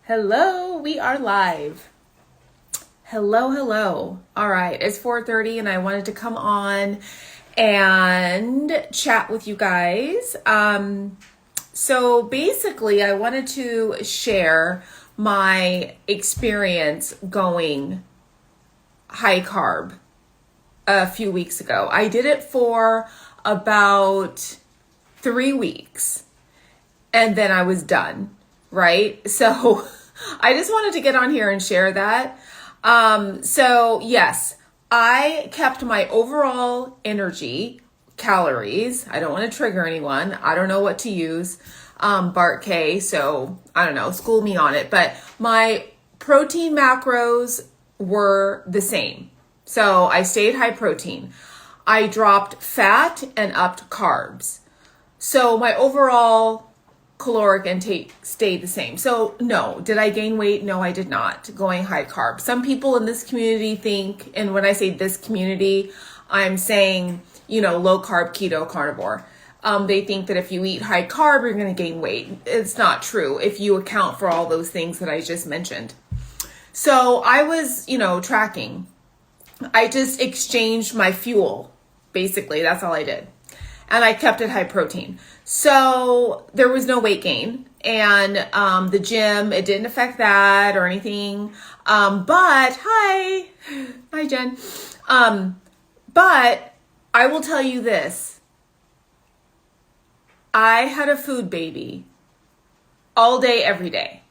Hello, we are live. Hello. All right, it's 4:30 and I wanted to come on and chat with you guys. So basically I wanted to share my experience going high carb a few weeks ago. I did it for about 3 weeks and then I was done, right? So I just wanted to get on here and share that. So yes, I kept my overall energy, calories. I don't want to trigger anyone. I don't know what to use. Bart K. So I don't know, school me on it, but my protein macros were the same. So I stayed high protein. I dropped fat and upped carbs. So my overall caloric intake stayed the same. So no, did I gain weight? No, I did not, going high carb. Some people in this community think, and when I say this community, I'm saying, low carb, keto, carnivore. They think that if you eat high carb, you're going to gain weight. It's not true if you account for all those things that I just mentioned. So I was, tracking. I just exchanged my fuel. Basically, that's all I did. And I kept it high protein. So there was no weight gain. And the gym, it didn't affect that or anything. But hi Jen. But I will tell you this. I had a food baby all day, every day.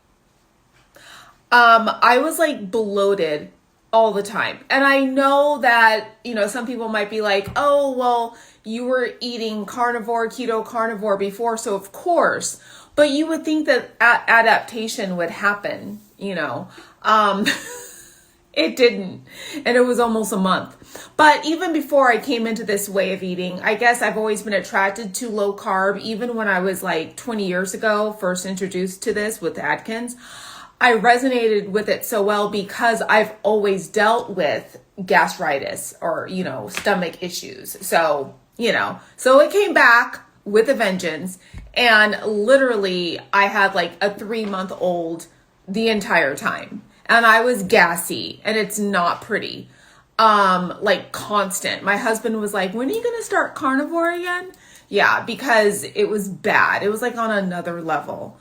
I was like bloated all the time. And I know that, some people might be like, oh, well, you were eating carnivore, keto, carnivore before. So of course, but you would think that adaptation would happen, it didn't. And it was almost a month. But even before I came into this way of eating, I guess I've always been attracted to low carb. Even when I was like 20 years ago, first introduced to this with Atkins, I resonated with it so well because I've always dealt with gastritis or, stomach issues. So, so it came back with a vengeance, and literally I had like a 3-month-old the entire time, and I was gassy, and it's not pretty. Like constant. My husband was like, when are you going to start carnivore again? Yeah, because it was bad. It was like on another level.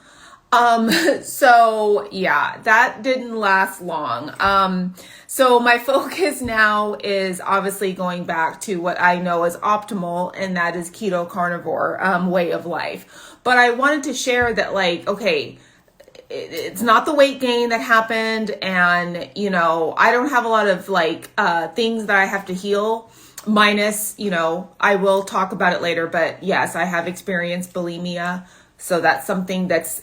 So yeah, that didn't last long. So my focus now is obviously going back to what I know is optimal, and that is keto carnivore, way of life. But I wanted to share that, okay, it's not the weight gain that happened. And, I don't have a lot of things that I have to heal, minus, I will talk about it later, but yes, I have experienced bulimia. So that's something that's,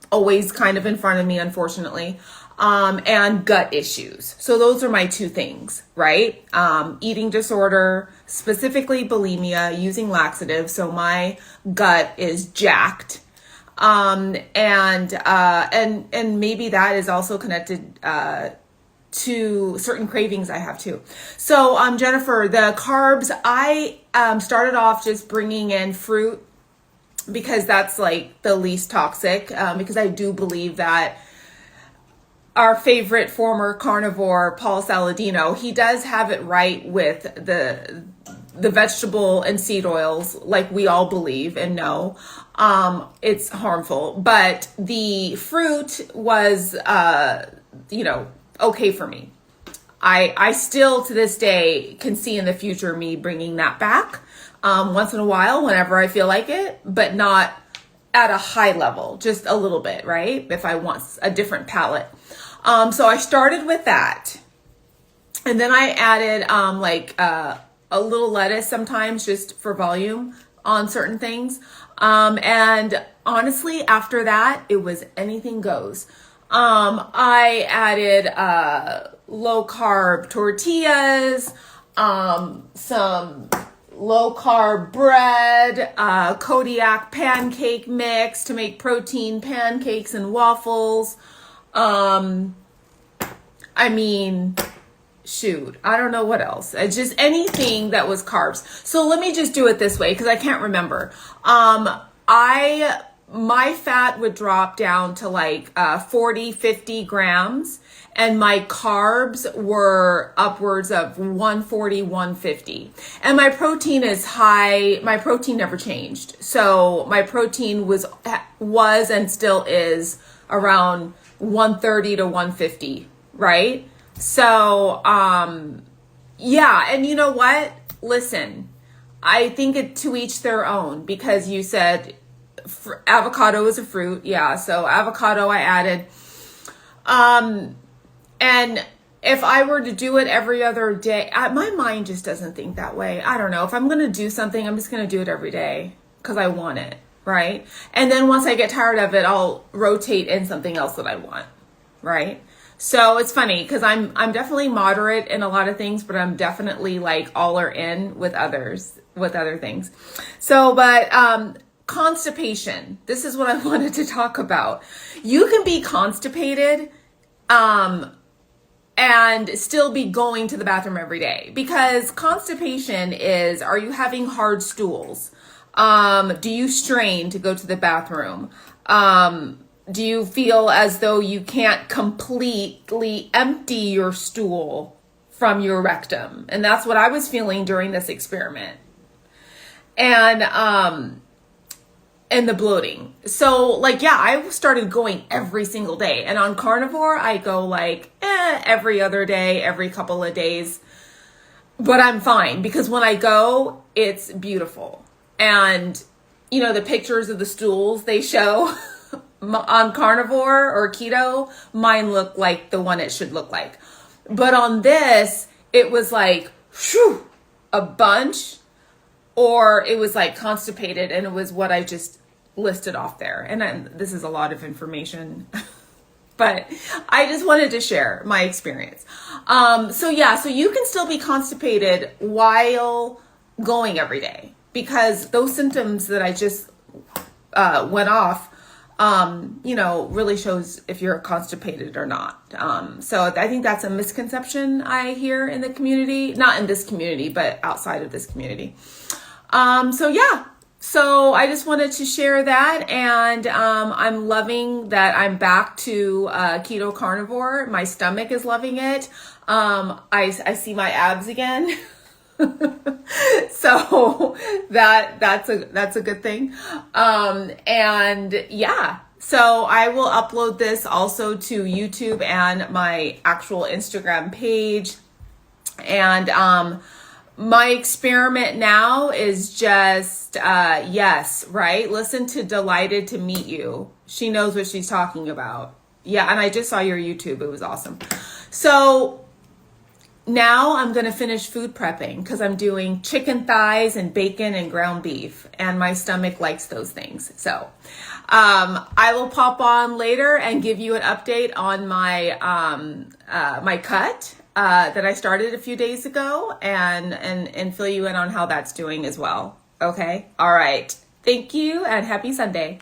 always kind of in front of me, unfortunately, and gut issues. So those are my two things, right? Eating disorder, specifically bulimia, using laxatives. So my gut is jacked. And maybe that is also connected, to certain cravings I have too. So, Jennifer, the carbs, I, started off just bringing in fruit, because that's like the least toxic, because I do believe that our favorite former carnivore, Paul Saladino, he does have it right with the vegetable and seed oils, like we all believe and know. It's harmful, but the fruit was, okay for me. I still to this day can see in the future me bringing that back. Once in a while, whenever I feel like it, but not at a high level, just a little bit, right? If I want a different palate. So I started with that. And then I added, a little lettuce sometimes just for volume on certain things. And honestly, after that, it was anything goes. I added, low carb tortillas, some low carb bread, Kodiak pancake mix to make protein pancakes and waffles. Shoot, I don't know what else. It's just anything that was carbs. So let me just do it this way because I can't remember. I my fat would drop down to like 40, 50 grams. And my carbs were upwards of 140, 150. And my protein is high. My protein never changed. So my protein was and still is around 130 to 150, right? So, yeah. And you know what? Listen, I think it to each their own, because you said avocado is a fruit. Yeah. So avocado I added. And if I were to do it every other day, my mind just doesn't think that way. I don't know. If I'm going to do something, I'm just going to do it every day because I want it, right? And then once I get tired of it, I'll rotate in something else that I want, right? So it's funny because I'm definitely moderate in a lot of things, but I'm definitely like all or in with other things. So, but constipation. This is what I wanted to talk about. You can be constipated, and still be going to the bathroom every day, because constipation is, are you having hard stools? Do you strain to go to the bathroom? Do you feel as though you can't completely empty your stool from your rectum? And that's what I was feeling during this experiment. And the bloating. So like, yeah, I started going every single day. And on Carnivore, I go like every other day, every couple of days. But I'm fine, because when I go, it's beautiful. And, you know, the pictures of the stools they show on Carnivore or keto, mine look like the one it should look like. But on this, it was like, whew, a bunch, or it was like constipated, and it was what I just listed off there. And this is a lot of information, but I just wanted to share my experience. So yeah, so you can still be constipated while going every day, because those symptoms that I just went off, you know, really shows if you're constipated or not. So I think that's a misconception I hear in the community, not in this community, but outside of this community. So yeah, so I just wanted to share that. And, I'm loving that I'm back to, keto carnivore. My stomach is loving it. I see my abs again. So that's a good thing. And yeah, so I will upload this also to YouTube and my actual Instagram page. And, my experiment now is just, yes, right? Listen to Delighted to Meet You. She knows what she's talking about. Yeah, and I just saw your YouTube. It was awesome. So now I'm going to finish food prepping, because I'm doing chicken thighs and bacon and ground beef, and my stomach likes those things. So I will pop on later and give you an update on my my cut that I started a few days ago, and fill you in on how that's doing as well. Okay. All right. Thank you, and happy Sunday.